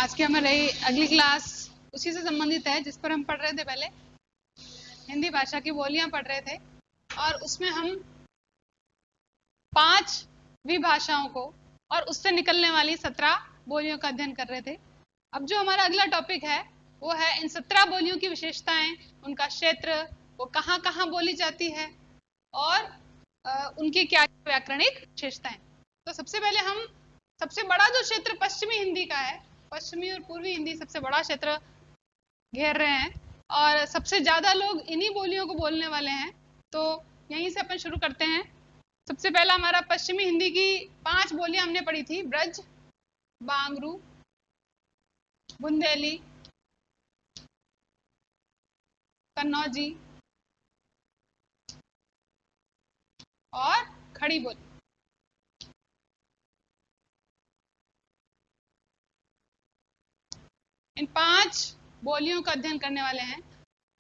आज की हमारी अगली क्लास उसी से संबंधित है जिस पर हम पढ़ रहे थे पहले। हिंदी भाषा की बोलियां पढ़ रहे थे और उसमें हम 5 विभाषाओं को और उससे निकलने वाली 17 बोलियों का अध्ययन कर रहे थे। अब जो हमारा अगला टॉपिक है वो है इन 17 बोलियों की विशेषताएं, उनका क्षेत्र, वो कहाँ कहाँ बोली जाती है और उनकी क्या व्याकरणिक विशेषताएं। तो सबसे पहले हम सबसे बड़ा जो क्षेत्र पश्चिमी हिंदी का है, पश्चिमी और पूर्वी हिंदी सबसे बड़ा क्षेत्र घेर रहे हैं और सबसे ज्यादा लोग इन्हीं बोलियों को बोलने वाले हैं। तो यहीं से अपन शुरू करते हैं। सबसे पहला हमारा पश्चिमी हिंदी की 5 बोलियां हमने पढ़ी थी। ब्रज, बांगरू, बुंदेली, कन्नौजी और खड़ी बोली। इन 5 बोलियों का अध्ययन करने वाले हैं।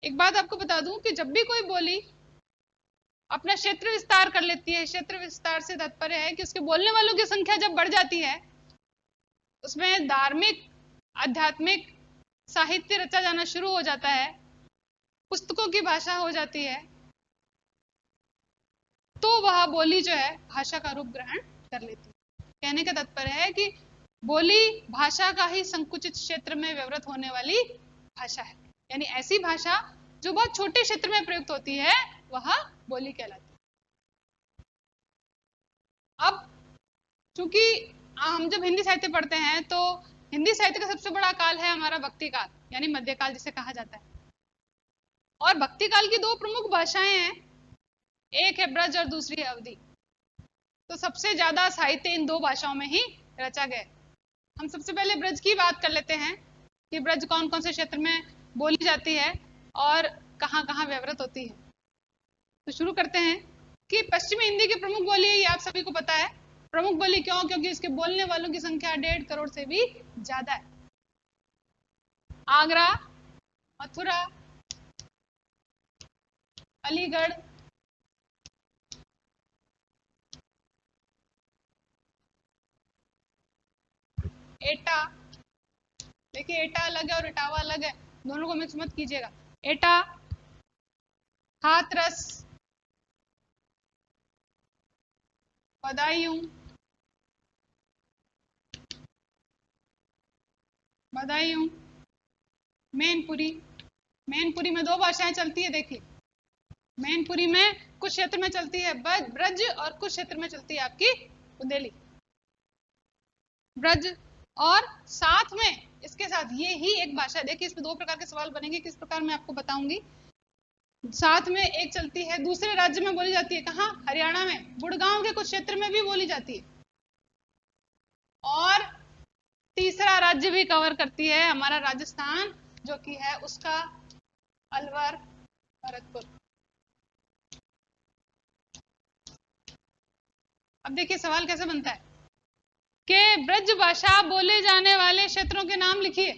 एक बात आपको बता दूं कि जब भी कोई बोली अपना क्षेत्र विस्तार कर लेती है, क्षेत्र विस्तार से तात्पर्य है कि उसके बोलने वालों की संख्या जब बढ़ जाती है, उसमें धार्मिक, आध्यात्मिक साहित्य रचा जाना शुरू हो जाता है, पुस्तकों की भाषा हो जाती है, तो वह बोली जो है भाषा का रूप ग्रहण कर लेती है। कहने का तात्पर्य है कि बोली भाषा का ही संकुचित क्षेत्र में व्यवहृत होने वाली भाषा है। यानी ऐसी भाषा जो बहुत छोटे क्षेत्र में प्रयुक्त होती है वह बोली कहलाती है। अब चूंकि हम जब हिंदी साहित्य पढ़ते हैं तो हिंदी साहित्य का सबसे बड़ा काल है हमारा भक्ति काल, यानी मध्यकाल जिसे कहा जाता है। और भक्ति काल की 2 प्रमुख भाषाएं हैं, एक है ब्रज और दूसरी है अवधी। तो सबसे ज्यादा साहित्य इन 2 भाषाओं में ही रचा गया। हम सबसे पहले ब्रज की बात कर लेते हैं कि ब्रज कौन कौन से क्षेत्र में बोली जाती है और कहाँ कहाँ व्यवहृत होती है। तो शुरू करते हैं कि पश्चिमी हिंदी की प्रमुख बोली है, ये आप सभी को पता है। प्रमुख बोली क्यों? क्योंकि इसके बोलने वालों की संख्या 1.5 करोड़ से भी ज्यादा है। आगरा, मथुरा, अलीगढ़, एटा, देखिए एटा अलग है और इटावा अलग है, दोनों को मिक्स मत कीजिएगा। एटा, हाथरस, बदायूं, बदायूं, मैनपुरी। मैनपुरी में 2 भाषाएं चलती है। देखिए मैनपुरी में कुछ क्षेत्र में चलती है ब्रज और कुछ क्षेत्र में चलती है आपकी बुंदेली। ब्रज और साथ में इसके साथ ये ही एक भाषा। देखिए इसमें 2 प्रकार के सवाल बनेंगे, किस प्रकार मैं आपको बताऊंगी। साथ में एक चलती है दूसरे राज्य में बोली जाती है, कहाँ? हरियाणा में, गुड़गांव के कुछ क्षेत्र में भी बोली जाती है। और तीसरा राज्य भी कवर करती है हमारा राजस्थान, जो कि है उसका अलवर, भरतपुर। अब देखिए सवाल कैसे बनता है कि ब्रज भाषा बोले जाने वाले क्षेत्रों के नाम लिखिए।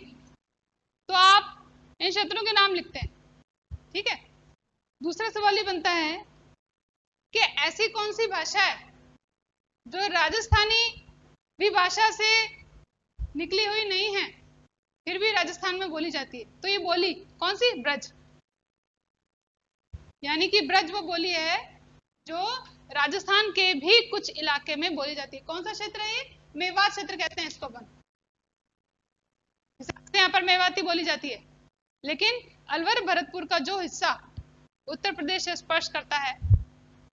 तो आप इन क्षेत्रों के नाम लिखते हैं, ठीक है। दूसरा सवाल ये बनता है कि ऐसी कौन सी भाषा है जो राजस्थानी विभाषा से निकली हुई नहीं है फिर भी राजस्थान में बोली जाती है। तो ये बोली कौन सी? ब्रज। यानी कि ब्रज वो बोली है जो राजस्थान के भी कुछ इलाके में बोली जाती है। कौन सा क्षेत्र है ये? मेवात क्षेत्र कहते हैं इसको अपन। यहाँ पर मेवाती बोली जाती है, लेकिन अलवर भरतपुर का जो हिस्सा उत्तर प्रदेश से स्पर्श करता है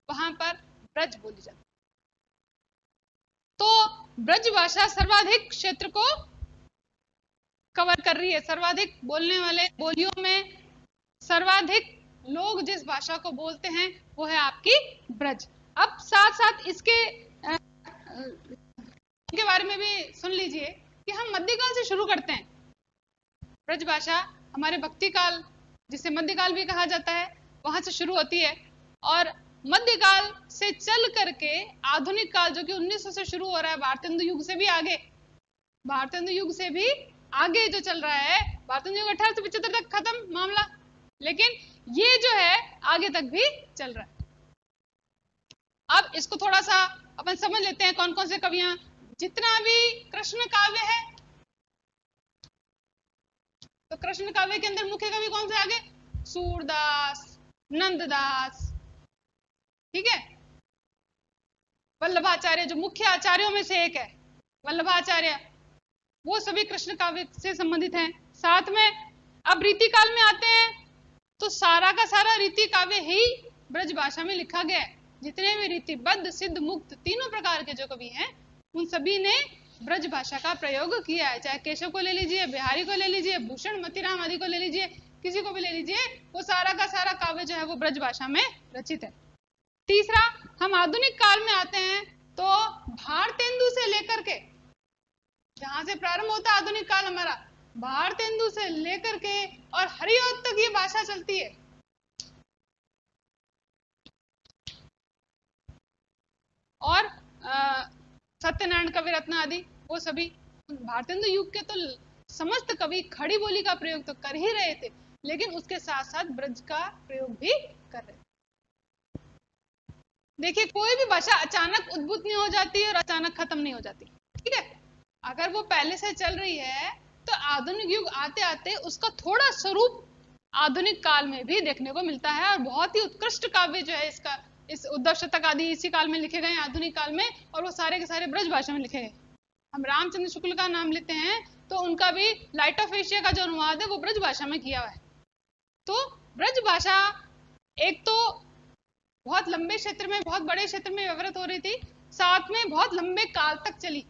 वहां पर ब्रज बोली जाती है। तो ब्रज भाषा सर्वाधिक क्षेत्र को कवर कर रही है। सर्वाधिक बोलने वाले बोलियों में सर्वाधिक लोग जिस भाषा को बोलते हैं वो है आपकी ब्रज। अब साथ साथ इसके बारे में भी सुन लीजिए कि हम मध्यकाल से शुरू करते हैं। ब्रज भाषा हमारे भक्ति काल, जिसे मध्यकाल भी कहा जाता है, वहां से शुरू होती है और मध्यकाल से चल करके आधुनिक काल जो कि 1900 से शुरू हो रहा है, भारतेंदु युग से भी आगे, भारतेंदु युग से भी आगे जो चल रहा है, भारतेंदु युग 1875 तक खत्म मामला, लेकिन ये जो है आगे तक भी चल रहा है। अब इसको थोड़ा सा अपन समझ लेते हैं कौन कौन से कवियां। जितना भी कृष्ण काव्य है तो कृष्ण काव्य के अंदर मुख्य कवि कौन से आ गए? सूरदास, नंददास, ठीक है, वल्लभाचार्य जो मुख्य आचार्यों में से एक है, वल्लभाचार्य, वो सभी कृष्ण काव्य से संबंधित हैं। साथ में अब रीति काल में आते हैं तो सारा का सारा रीति काव्य ही ब्रज भाषा में लिखा गया है। जितने भी रीतिबद्ध, सिद्ध, मुक्त तीनों प्रकार के जो कवि हैं उन सभी ने ब्रज भाषा का प्रयोग किया है। चाहे केशव को ले लीजिए, बिहारी को ले लीजिए, भूषण, मतीराम आदि को ले लीजिए, किसी को भी ले लीजिए, वो सारा का सारा काव्य जो है वो ब्रज भाषा में रचित है। तीसरा, हम आधुनिक काल में आते हैं तो भारतेंदु से लेकर के, जहां से प्रारंभ होता है आधुनिक काल हमारा, भारतेंदु से लेकर के और हरिऔध तक ये भाषा चलती है। और सत्यनारायण कवि रत्न आदि, वो सभी भारतेंदु युग के तो समस्त कवि खड़ी बोली का प्रयोग तो कर ही रहे थे, लेकिन उसके साथ साथ ब्रज का प्रयोग भी कर रहे थे। देखिए, कोई भी भाषा अचानक उद्भूत नहीं हो जाती और अचानक खत्म नहीं हो जाती, ठीक है। अगर वो पहले से चल रही है तो आधुनिक युग आते आते उसका थोड़ा स्वरूप आधुनिक काल में भी देखने को मिलता है। और बहुत ही उत्कृष्ट काव्य जो है इसका, इस उद्धव शतक आदि इसी काल में लिखे गए आधुनिक काल में, और वो सारे के सारे ब्रज भाषा में लिखे गए। हम रामचंद्र शुक्ल का नाम लेते हैं तो उनका भी लाइट ऑफ एशिया का जो अनुवाद है वो ब्रज भाषा में किया हुआ है। तो ब्रज भाषा एक तो बहुत लंबे क्षेत्र में, बहुत बड़े क्षेत्र में व्यवहृत हो रही थी, साथ में बहुत लंबे काल तक चली,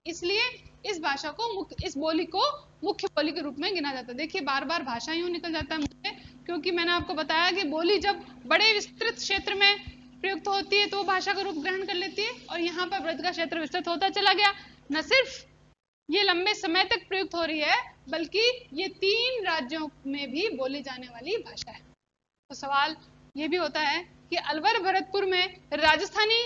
इसलिए इस भाषा को, इस बोली को मुख्य बोली के रूप में गिना जाता है। देखिए, बार बार भाषा यूं निकल जाता है मुझे, क्योंकि मैंने आपको बताया कि बोली जब बड़े विस्तृत क्षेत्र में प्रयुक्त होती है तो भाषा का रूप ग्रहण कर लेती है, और यहाँ पर ब्रज का क्षेत्र विस्तृत होता चला गया। न सिर्फ ये लंबे समय तक प्रयुक्त हो रही है, बल्कि ये 3 राज्यों में भी बोली जाने वाली भाषा है। तो सवाल ये भी होता है कि अलवर भरतपुर में राजस्थानी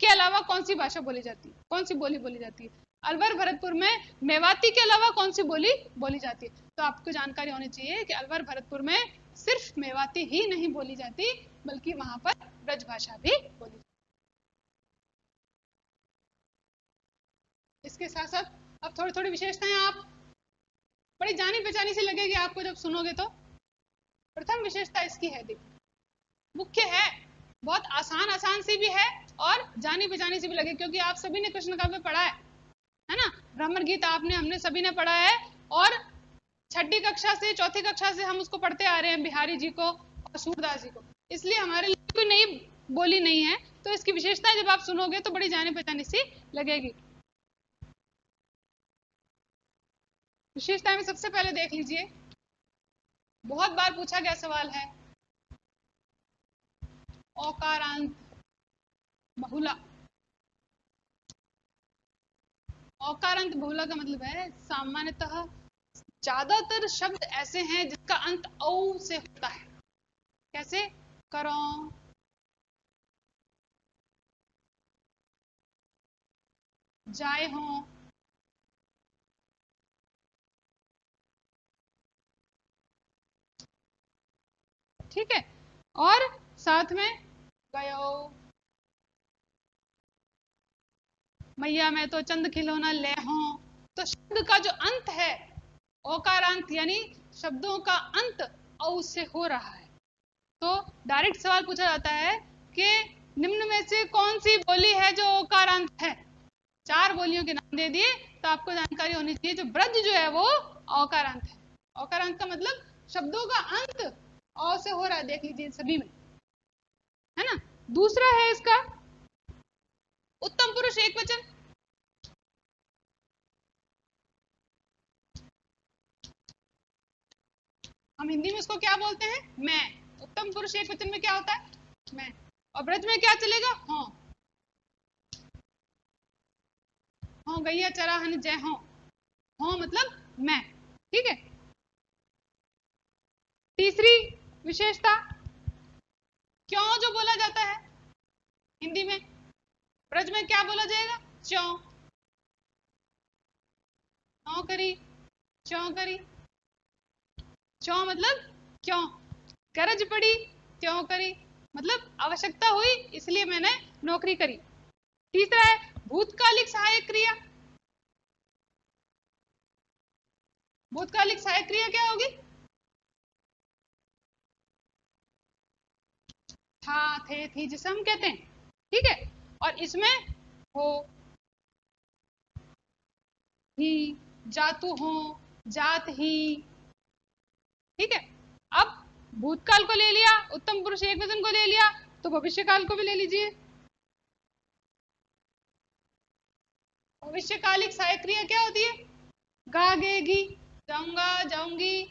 के अलावा कौन सी भाषा बोली जाती है, कौन सी बोली बोली जाती है? अलवर भरतपुर में मेवाती के अलावा कौन सी बोली बोली जाती है? तो आपको जानकारी होनी चाहिए कि अलवर भरतपुर में सिर्फ मेवाती ही नहीं बोली जाती, बल्कि वहां पर ब्रज भाषा भी बोली जाती। इसके साथ साथ अब थोड़ी थोड़ी विशेषताएं आप बड़ी जानी पहचानी सी लगेगी आपको जब सुनोगे तो। प्रथम विशेषता इसकी है, देखिए, मुख्य है, बहुत आसान आसान सी भी है और जानी पहचानी सी भी लगे, क्योंकि आप सभी ने कृष्ण काव्य पढ़ा है ना, भ्रमर गीत आपने, हमने सभी ने पढ़ा है, और छठी कक्षा से, चौथी कक्षा से हम उसको पढ़ते आ रहे हैं, बिहारी जी को और सूरदास जी को, इसलिए हमारे लिए कोई नई बोली नहीं है। तो इसकी विशेषताएं जब आप सुनोगे तो बड़ी जानी पहचानी सी लगेगी। विशेषताएं में सबसे पहले देख लीजिए, बहुत बार पूछा गया सवाल है, औकारांत बहुला। औकारांत बहुला का मतलब है सामान्यतः ज्यादातर शब्द ऐसे हैं जिसका अंत औ से होता है। कैसे? करो, जाए हो, ठीक है, और साथ में गयो, मैया मैं तो चंद खिलौना ले हो। तो शब्द का जो अंत है, औकारांत, यानी शब्दों का अंत औ से हो रहा है। तो डायरेक्ट सवाल पूछा जाता है कि निम्न में से कौन सी बोली है जो औकारांत है? 4 बोलियों के नाम दे दिए, तो आपको जानकारी होनी चाहिए जो ब्रज जो है वो औकारांत है। औकारांत का मतलब शब्दों का अंत औ से हो रहा है, देख लीजिए सभी में, है ना। दूसरा है इसका उत्तम पुरुष एक वचन। हम हिंदी में उसको क्या बोलते हैं? मैं। उत्तम पुरुष एक वचन में क्या होता है? मैं। और ब्रज में क्या चलेगा? हो। हो गैया चराहन जय हो। हो मतलब मैं, ठीक है। तीसरी विशेषता, क्यों जो बोला जाता है हिंदी में, ब्रज में क्या बोला जाएगा? क्यों। क्यों करी, क्यों करी, क्यों मतलब क्यों, गरज पड़ी, क्यों करी, मतलब आवश्यकता हुई इसलिए मैंने नौकरी करी। तीसरा है भूतकालिक सहायक क्रिया। भूतकालिक सहायक क्रिया क्या होगी? था, थे, थी, जिसे हम कहते हैं। ठीक है, और इसमें हो, ही, जातु हो, जात ही। ठीक है, अब भूतकाल को ले लिया, उत्तम पुरुष एकवचन को ले लिया, तो भविष्यकाल को भी ले लीजिए। भविष्यकालिक सहायक क्रिया क्या होती है? गा, गे, गी, जाऊंगा, जाऊंगी,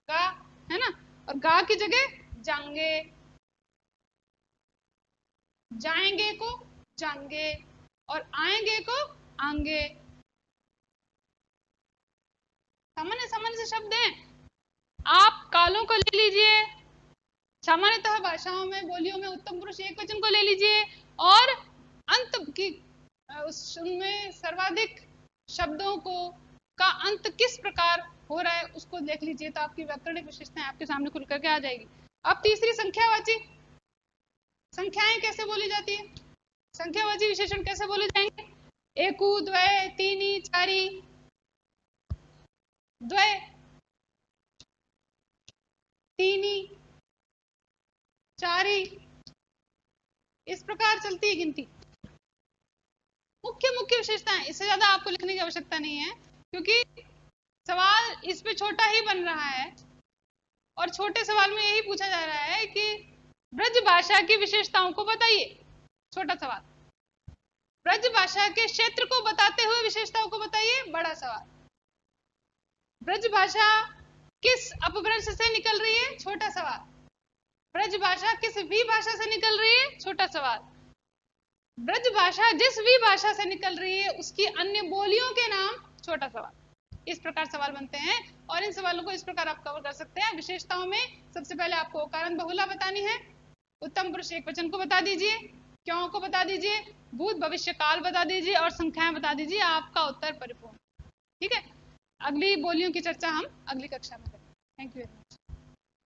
गा, है ना, और गा की जगह जाएंगे, जाएंगे को जाएंगे, और आएंगे को आएंगे। सामान्य सामान्य से शब्द हैं। आप कालों को ले लीजिए, सामान्यतः भाषाओं में, बोलियों में उत्तम पुरुष एकवचन को ले लीजिए, और अंत की उसमें सर्वाधिक शब्दों को का अंत किस प्रकार हो रहा है उसको देख लीजिए, तो आपकी व्याकरणिक विशेषताएं आपके सामने खुल करके आ जाएगी। अब तीसरी संख्यावाची, संख्याएं कैसे बोली जाती है, संख्यावाची विशेषण कैसे बोले जाएंगे? एकु, द्वय, तीनी, चारी, द्वय, तीनी, चारी, इस प्रकार चलती है गिनती। मुख्य मुख्य विशेषताएं, इससे ज्यादा आपको लिखने की आवश्यकता नहीं है, क्योंकि सवाल इस पे छोटा ही बन रहा है, और छोटे सवाल में यही पूछा जा रहा है कि ब्रज भाषा की विशेषताओं को बताइए। छोटा सवाल। ब्रज भाषा के क्षेत्र को बताते हुए विशेषताओं को बताइए। बड़ा सवाल। ब्रज भाषा किस अपभ्रंश से निकल रही है? छोटा सवाल। ब्रज भाषा किस विभाषा से निकल रही है? छोटा सवाल। ब्रज भाषा जिस विभाषा से निकल रही है उसकी अन्य बोलियों के नाम? छोटा सवाल। इस प्रकार सवाल बनते हैं, और इन सवालों को इस प्रकार आप कवर कर सकते हैं। विशेषताओं में सबसे पहले आपको कारण बहुला बतानी है, उत्तम पुरुष एकवचन को बता दीजिए, क्यों को बता दीजिए, भूत भविष्य काल बता दीजिए, और संख्याएं बता दीजिए। आपका उत्तर परिपूर्ण। ठीक है, अगली बोलियों की चर्चा हम अगली कक्षा में करेंगे। Thank you.